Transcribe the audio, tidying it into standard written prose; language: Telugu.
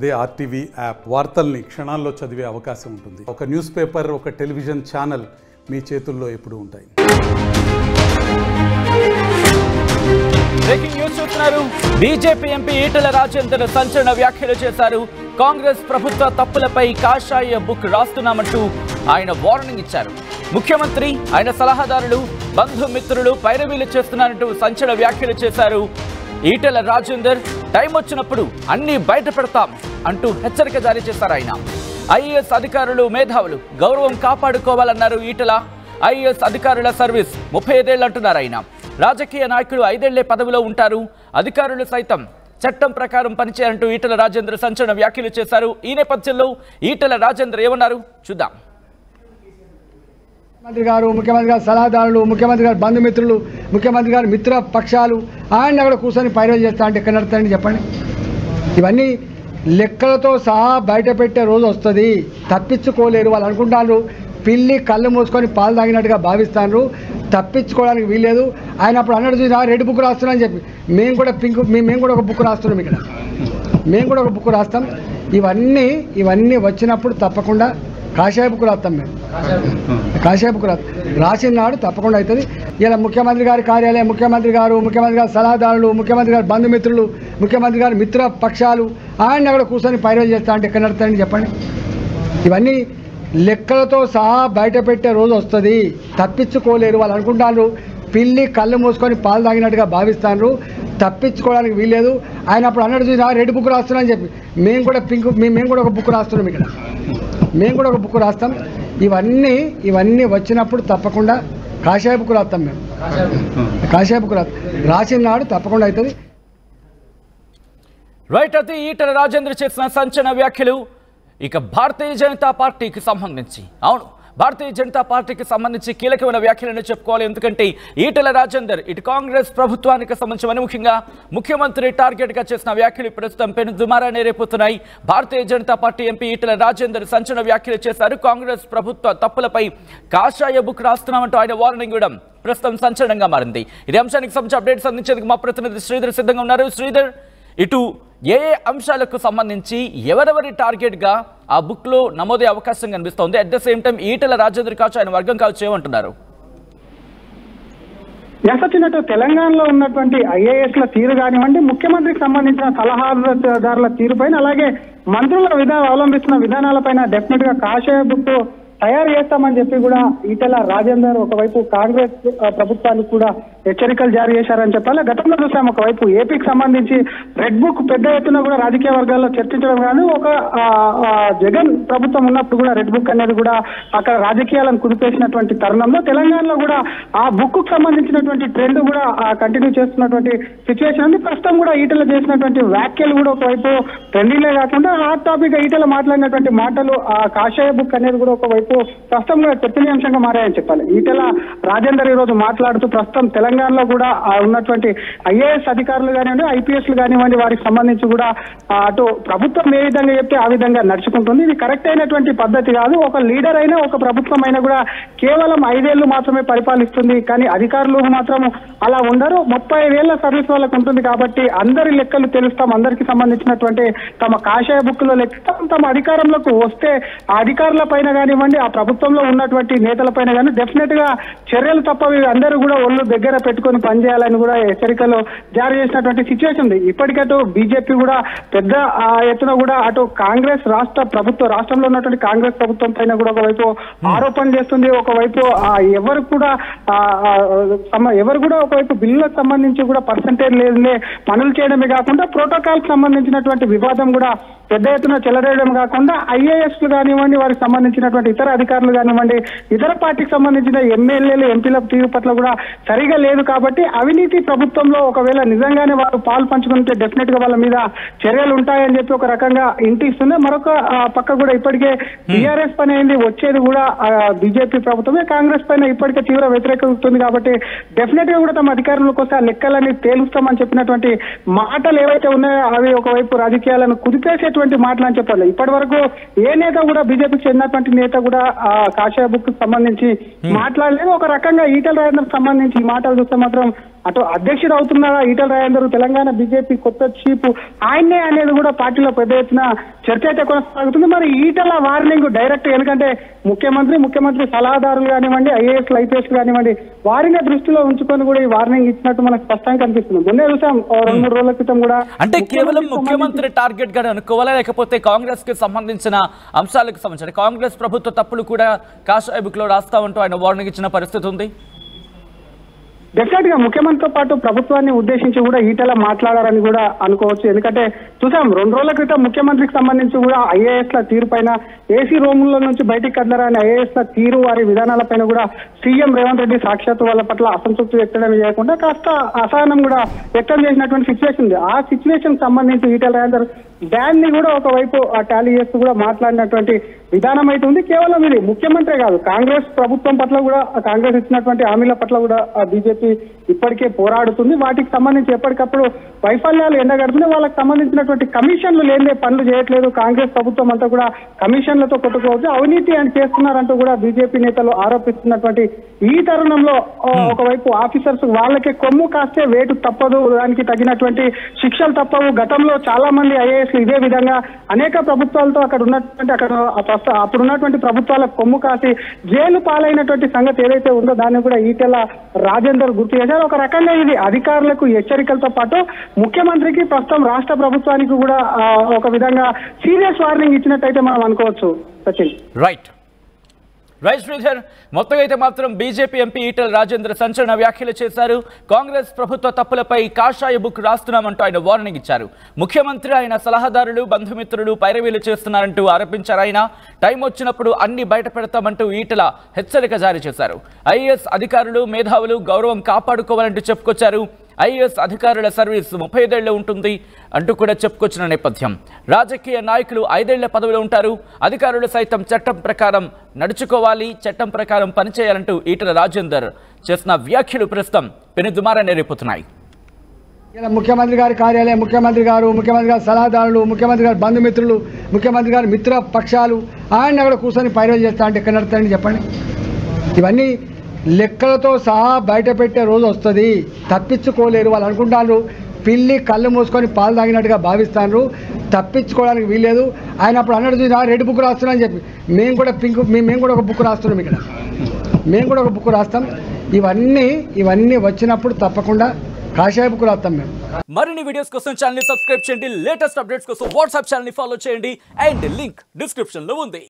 అదే ఆర్టీవీ యాప్ వార్తల్ని క్షణాల్లో చదివే అవకాశం ఉంటుంది. ఒక న్యూస్ పేపర్, ఒక టెలివిజన్ ఛానల్ మీ చేతుల్లో ఎప్పుడూ ఉంటాయి. బ్రేకింగ్ న్యూస్ చూస్తున్నారు. బీజేపీ ఎంపీ ఈటెల రాజేందర్ సంచలన వ్యాఖ్యలు చేశారు. కాంగ్రెస్ ప్రభుత్వ తప్పులపై కాషాయ బుక్ రాస్తున్నామంటూ ఆయన వార్నింగ్ ఇచ్చారు. ముఖ్యమంత్రి, ఆయన సలహాదారులు, బంధుమిత్రులు పైరవీలు చేస్తున్నారంటూ సంచలన వ్యాఖ్యలు చేశారు. ఈటెల రాజేందర్ టైం వచ్చినప్పుడు అన్ని బయట పెడతాం అంటూ హెచ్చరిక జారీ చేశారు. ఆయన ఐఏఎస్ అధికారులు, మేధావులు గౌరవం కాపాడుకోవాలన్నారు ఈటెల. ఐఏఎస్ అధికారుల సర్వీస్ 35 ఏళ్ళు అంటున్నారు ఆయన. రాజకీయ నాయకులు 5 ఏళ్లే పదవిలో ఉంటారు, అధికారులు సైతం చట్టం ప్రకారం పనిచేయాలంటూ ఈటెల రాజేందర్ సంచలన వ్యాఖ్యలు చేశారు. ఈ నేపథ్యంలో ఈటెల రాజేందర్ ఏమన్నారు చూద్దాం. ముఖ్యమంత్రి గారు, ముఖ్యమంత్రి గారి సలహాదారులు, ముఖ్యమంత్రి గారి బంధుమిత్రులు, ముఖ్యమంత్రి గారి మిత్ర పక్షాలు ఆయన అక్కడ కూర్చొని పైరవి చేస్తా అంటే ఎక్కడ నడుతారని చెప్పండి. ఇవన్నీ లెక్కలతో సహా బయట పెట్టే రోజు వస్తుంది. తప్పించుకోలేరు. వాళ్ళు అనుకుంటారు పిల్లి కళ్ళు మూసుకొని పాలు తాగినట్టుగా భావిస్తారు. తప్పించుకోవడానికి వీల్లేదు. ఆయన అప్పుడు అన్నట్టు చూసి రెడ్ బుక్ రాస్తున్నాను అని చెప్పి మేము కూడా ఒక బుక్ రాస్తున్నాం. ఇక్కడ మేము కూడా ఒక బుక్ రాస్తాం. ఇవన్నీ వచ్చినప్పుడు తప్పకుండా కాషాయ బుక్ రాస్తాం. మేము కాషాయ బుక్ రాసిన నాడు తప్పకుండా అవుతుంది. ఇలా ముఖ్యమంత్రి గారి కార్యాలయం, ముఖ్యమంత్రి గారి సలహాదారులు, ముఖ్యమంత్రి గారి బంధుమిత్రులు, ముఖ్యమంత్రి గారి మిత్ర పక్షాలు ఆయన అక్కడ కూర్చొని పైరవి చేస్తా అంటే ఎక్కడ నడుతారని చెప్పండి. ఇవన్నీ లెక్కలతో సహా బయట పెట్టే రోజు వస్తుంది. తప్పించుకోలేరు. వాళ్ళు అనుకుంటారు పిల్లి కళ్ళు మూసుకొని పాలు తాగినట్టుగా భావిస్తారు. తప్పించుకోవడానికి వీల్లేదు. ఆయన అప్పుడు అన్నట్టు చూసి రెడ్ బుక్ రాస్తున్నాను అని చెప్పి మేము కూడా ఒక బుక్ రాస్తున్నాం. ఇక్కడ మేము కూడా ఒక బుక్ రాస్తాం. ఇవన్నీ వచ్చినప్పుడు తప్పకుండా కాషాయ బుక్ రాస్తాం. మేము కాషాయ బుక్ రాసిన నాడు తప్పకుండా అవుతుంది. రైట్. అయితే ఈటెల రాజేందర్ చేసిన సంచలన వ్యాఖ్యలు. ఇక భారతీయ జనతా పార్టీకి సంబంధించి, అవును, భారతీయ జనతా పార్టీకి సంబంధించి కీలకమైన వ్యాఖ్యలను చెప్పుకోవాలి. ఎందుకంటే ఈటెల రాజేందర్ ఇటు కాంగ్రెస్ ప్రభుత్వానికి సంబంధించి ముఖ్యంగా ముఖ్యమంత్రి టార్గెట్గా చేసిన వ్యాఖ్యలు ప్రస్తుతం పెను దుమారాన్ని రేపుతున్నాయి. భారతీయ జనతా పార్టీ ఎంపీ ఈటెల రాజేందర్ సంచలన వ్యాఖ్యలు చేశారు. కాంగ్రెస్ ప్రభుత్వ తప్పులపై కాషాయ బుక్ రాస్తున్నామంటూ ఆయన వార్నింగ్ ఇవ్వడం ప్రస్తుతం సంచలనంగా మారింది. ఇదే అంశానికి సంబంధించి అప్డేట్స్ అందించేందుకు మా ప్రతినిధి శ్రీధర్ సిద్ధంగా ఉన్నారు. శ్రీధర్, ఇటు ఏ అంశాలకు సంబంధించి ఎవరెవరి టార్గెట్గా ఆ బుక్లో నమోదే అవకాశం కనిపిస్తోంది? At the same time Etela Rajender కావచ్చు, ఆయన వర్గం కావచ్చు, ఏమంటున్నారు? వచ్చినట్టు తెలంగాణలో ఉన్నటువంటి ఐఏఎస్ల తీరు కానివ్వండి, ముఖ్యమంత్రికి సంబంధించిన సలహాదారుల తీరుపైన, అలాగే మంత్రుల అవలంబిస్తున్న విధానాలపైన డెఫినెట్ గా కాషాయ బుక్ తయారు చేస్తామని చెప్పి కూడా ఈటెల రాజేందర్ ఒకవైపు కాంగ్రెస్ ప్రభుత్వానికి కూడా హెచ్చరికలు జారీ చేశారని చెప్పాలి. గతంలో చూసాం, ఒకవైపు ఏపీకి సంబంధించి రెడ్ బుక్ పెద్ద ఎత్తున కూడా రాజకీయ వర్గాల్లో చర్చించడం కానీ, ఒక జగన్ ప్రభుత్వం ఉన్నప్పుడు కూడా రెడ్ బుక్ అనేది కూడా అక్కడ రాజకీయాలను కుదిపేసినటువంటి తరుణంలో తెలంగాణలో కూడా ఆ బుక్ కు సంబంధించినటువంటి ట్రెండ్ కూడా కంటిన్యూ చేస్తున్నటువంటి సిచ్యువేషన్ ఉంది. ప్రస్తుతం కూడా ఈటెల చేసినటువంటి వ్యాఖ్యలు కూడా ఒకవైపు ట్రెండింగ్లే కాకుండా హాట్ టాపిక్ ఈటెల మాట్లాడినటువంటి మాటలు, ఆ కాషాయ బుక్ అనేది కూడా ఒకవైపు ప్రస్తుతం కూడా చర్చనీయాంశంగా మారాయని చెప్పాలి. ఈటెల రాజేందర్ ఈ రోజు మాట్లాడుతూ ప్రస్తుతం తెలంగాణలో కూడా ఉన్నటువంటి ఐఏఎస్ అధికారులు కానివ్వండి, ఐపీఎస్లు కానివ్వండి, వారికి సంబంధించి కూడా అటు ప్రభుత్వం ఏ విధంగా చెప్తే ఆ విధంగా నడుచుకుంటుంది. ఇది కరెక్ట్ అయినటువంటి పద్ధతి కాదు. ఒక లీడర్ అయినా, ఒక ప్రభుత్వం అయినా కూడా కేవలం 5 ఏళ్లు మాత్రమే పరిపాలిస్తుంది. కానీ అధికారులు మాత్రం అలా ఉండరు. 35 ఏళ్ల సర్వీస్ వాళ్ళకు ఉంటుంది. కాబట్టి అందరి లెక్కలు తెలుస్తాం, అందరికి సంబంధించినటువంటి తమ కాషాయ బుక్ లో లెక్క తమ అధికారంలోకి వస్తే ఆ అధికారుల పైన కానివ్వండి, ఆ ప్రభుత్వంలో ఉన్నటువంటి నేతలపైన కానీ డెఫినెట్ గా చర్యలు తప్పవి. అందరూ కూడా ఒళ్ళు దగ్గర పెట్టుకొని పనిచేయాలని కూడా హెచ్చరికలు జారీ చేసినటువంటి సిచ్యువేషన్ ఉంది. ఇప్పటికటు బీజేపీ కూడా పెద్ద ఎత్తున కూడా అటు కాంగ్రెస్ రాష్ట్రంలో ఉన్నటువంటి కాంగ్రెస్ ప్రభుత్వం పైన కూడా ఒకవైపు ఆరోపణలు చేస్తుంది. ఒకవైపు ఎవరు కూడా ఒకవైపు బిల్లులకు సంబంధించి కూడా పర్సంటేజ్ లేదులే పనులు చేయడమే కాకుండా ప్రోటోకాల్ సంబంధించినటువంటి వివాదం కూడా పెద్ద ఎత్తున చెలరేయడం కాకుండా ఐఏఎస్లు కానివ్వండి, వారికి సంబంధించినటువంటి ఇతర అధికారులు కానివ్వండి, ఇతర పార్టీకి సంబంధించిన ఎమ్మెల్యేలు, ఎంపీల తీరు పట్ల కూడా సరిగా లేదు. కాబట్టి అవినీతి ప్రభుత్వంలో ఒకవేళ నిజంగానే వారు పాలు పంచుకుంటే డెఫినెట్ గా వాళ్ళ మీద చర్యలు ఉంటాయని చెప్పి ఒక రకంగా ఇంటిస్తుంది. మరొక పక్క కూడా ఇప్పటికే టీఆర్ఎస్ పని అయింది, వచ్చేది కూడా బీజేపీ ప్రభుత్వమే. కాంగ్రెస్ పైన ఇప్పటికే తీవ్ర వ్యతిరేకత ఉంటుంది. కాబట్టి డెఫినెట్ గా కూడా తమ అధికారంలోకి వస్తే ఆ లెక్కలన్నీ తేలుస్తామని చెప్పినటువంటి మాటలు ఏవైతే ఉన్నాయో అవి ఒకవైపు రాజకీయాలను కుదిపేసేటువంటి మాటలు అని చెప్పాలి. ఇప్పటి వరకు ఏ నేత కూడా బీజేపీకి చెందినటువంటి నేత కూడా కాషాయ బుక్ కు సంబంధించి మాట్లాడలేదు. ఒక రకంగా ఈటెల రాజేందర్ సంబంధించి ఈ మాటలు చూస్తే మాత్రం అటు అధ్యక్షుడు అవుతున్నారా ఈటల రాజేందర్, తెలంగాణ బీజేపీ కొత్త చీఫ్ ఆయన్నే అనేది కూడా పార్టీలో పెద్ద ఎత్తున చర్చ అయితే కొనసాగుతుంది. మరి ఈటల వార్నింగ్ డైరెక్ట్, ఎందుకంటే ముఖ్యమంత్రి సలహాదారులు కానివ్వండి, ఐఏఎస్ ఐపీఎస్ కానివ్వండి, వారిని దృష్టిలో ఉంచుకొని కూడా ఈ వార్నింగ్ ఇచ్చినట్టు మనకు స్పష్టంగా కనిపిస్తుంది. మొన్నే చూసాం 2-3 రోజుల క్రితం కూడా. అంటే కేవలం ముఖ్యమంత్రి టార్గెట్ గా అనుకోవాలా, లేకపోతే కాంగ్రెస్ కి సంబంధించిన అంశాలకు సంబంధించిన కాంగ్రెస్ ప్రభుత్వ తప్పులు కూడా కాషాయ బుక్ లో రాస్తామంటూ ఆయన వార్నింగ్ ఇచ్చిన పరిస్థితి ఉంది? డెఫినెట్ గా ముఖ్యమంత్రితో పాటు ప్రభుత్వాన్ని ఉద్దేశించి కూడా ఈటల మాట్లాడారని కూడా అనుకోవచ్చు. ఎందుకంటే చూసాం 2 రోజుల క్రితం ముఖ్యమంత్రికి సంబంధించి కూడా ఐఏఎస్ ల తీరు పైన, ఏసీ రూముల నుంచి బయటికి కదలరాని ఐఏఎస్ ల తీరు, వారి విధానాలపైన కూడా సీఎం రేవంత్ రెడ్డి సాక్షాత్తు వాళ్ళ పట్ల అసంతృప్తి వ్యక్తం చేయకుండా కాస్త అసహనం కూడా వ్యక్తం చేసినటువంటి సిచ్యువేషన్ ఉంది. ఆ సిచ్యువేషన్ సంబంధించి ఈటల రాజేందర్ బ్యాన్ ని కూడా ఒకవైపు టాలీ చేస్తూ కూడా మాట్లాడినటువంటి విధానం అయితే ఉంది. కేవలం ఇది ముఖ్యమంత్రి కాదు, కాంగ్రెస్ ప్రభుత్వం పట్ల కూడా, కాంగ్రెస్ ఇచ్చినటువంటి హామీల పట్ల కూడా బీజేపీ ఇప్పటికే పోరాడుతుంది. వాటికి సంబంధించి ఎప్పటికప్పుడు వైఫల్యాలు ఎండగడుతుంది. వాళ్ళకి సంబంధించినటువంటి కమిషన్లు లేనిదే పనులు చేయట్లేదు. కాంగ్రెస్ ప్రభుత్వం అంతా కూడా కమిషన్లతో కొట్టుకోవచ్చు, అవినీతి అని చేస్తున్నారంటూ కూడా బీజేపీ నేతలు ఆరోపిస్తున్నటువంటి ఈ తరుణంలో ఒకవైపు ఆఫీసర్స్ వాళ్ళకి కొమ్ము కాస్తే వేటు తప్పదు, దానికి తగినటువంటి శిక్షలు తప్పవు. గతంలో చాలా మంది ఐఏఎస్ ఇదే విధంగా అనేక ప్రభుత్వాలతో అప్పుడున్నటువంటి ప్రభుత్వాలకు కొమ్ము కాసి జైలు పాలైనటువంటి సంగతి ఏదైతే ఉందో దాన్ని కూడా ఈటెల రాజేందర్ గుర్తు చేశారు. ఒక రకంగా ఇది అధికారులకు హెచ్చరికలతో పాటు ముఖ్యమంత్రికి, ప్రస్తుతం రాష్ట్ర ప్రభుత్వానికి కూడా ఒక విధంగా సీరియస్ వార్నింగ్ ఇచ్చినట్టయితే మనం అనుకోవచ్చు. సచిన్ రైట్ శ్రీధర్, మొత్తం అయితే మాత్రం బీజేపీ ఎంపీ ఈటల రాజేందర్ సంచలన వ్యాఖ్యలు చేశారు. కాంగ్రెస్ ప్రభుత్వ తప్పులపై కాషాయ బుక్ రాస్తున్నామంటూ ఆయన వార్నింగ్ ఇచ్చారు. ముఖ్యమంత్రి, ఆయన సలహాదారులు, బంధుమిత్రులు పైరవీలు చేస్తున్నారంటూ ఆరోపించారు. ఆయన టైం వచ్చినప్పుడు అన్ని బయట పెడతామంటూ ఈటల హెచ్చరిక జారీ చేశారు. ఐఏఎస్ అధికారులు, మేధావులు గౌరవం కాపాడుకోవాలంటూ చెప్పుకొచ్చారు. ఐఏఎస్ అధికారుల సర్వీస్ 35 ఏళ్లు ఉంటుంది అంటూ కూడా చెప్పుకొచ్చిన నేపథ్యం. రాజకీయ నాయకులు 5 ఏళ్ల పదవిలో ఉంటారు, అధికారులు సైతం చట్టం ప్రకారం నడుచుకోవాలి, చట్టం ప్రకారం పనిచేయాలంటూ ఈటల రాజేందర్ చేసిన వ్యాఖ్యలు ప్రస్తుతం పెనుదుమారాన్ని రేపుతున్నాయి. ముఖ్యమంత్రి గారి కార్యాలయం, ముఖ్యమంత్రి గారు సలహాదారులు, ముఖ్యమంత్రి గారి బంధుమిత్రులు, ముఖ్యమంత్రి గారి మిత్ర పక్షాలు ఆయన అక్కడ కూర్చొని పైరవి చేస్తా అంటే ఎక్కడ నడుతారని చెప్పండి. ఇవన్నీ లెక్కలతో సహా బయట పెట్టే రోజు వస్తుంది. తప్పించుకోలేరు. వాళ్ళు అనుకుంటారు పిల్లి కళ్ళు మూసుకొని పాలు తాగినట్టుగా భావిస్తారు, తప్పించుకోవడానికి వీల్లేదు. ఆయన అప్పుడు అన్నట్టు చూసి రెడ్ బుక్ రాస్తున్నాం అని చెప్పి మేము కూడా ఒక బుక్ రాస్తున్నాం. ఇక్కడ మేము కూడా ఒక బుక్ రాస్తాం. ఇవన్నీ వచ్చినప్పుడు తప్పకుండా కాషాయ బుక్ రాస్తాం మేము. మరిన్ని వీడియోస్ కోసం ఛానల్ ని సబ్స్క్రైబ్ చేయండి. లేటెస్ట్ అప్డేట్స్ కోసం వాట్సాప్ ఛానల్ ని ఫాలో చేయండి. అండ్ లింక్ డిస్క్రిప్షన్ లో ఉంది.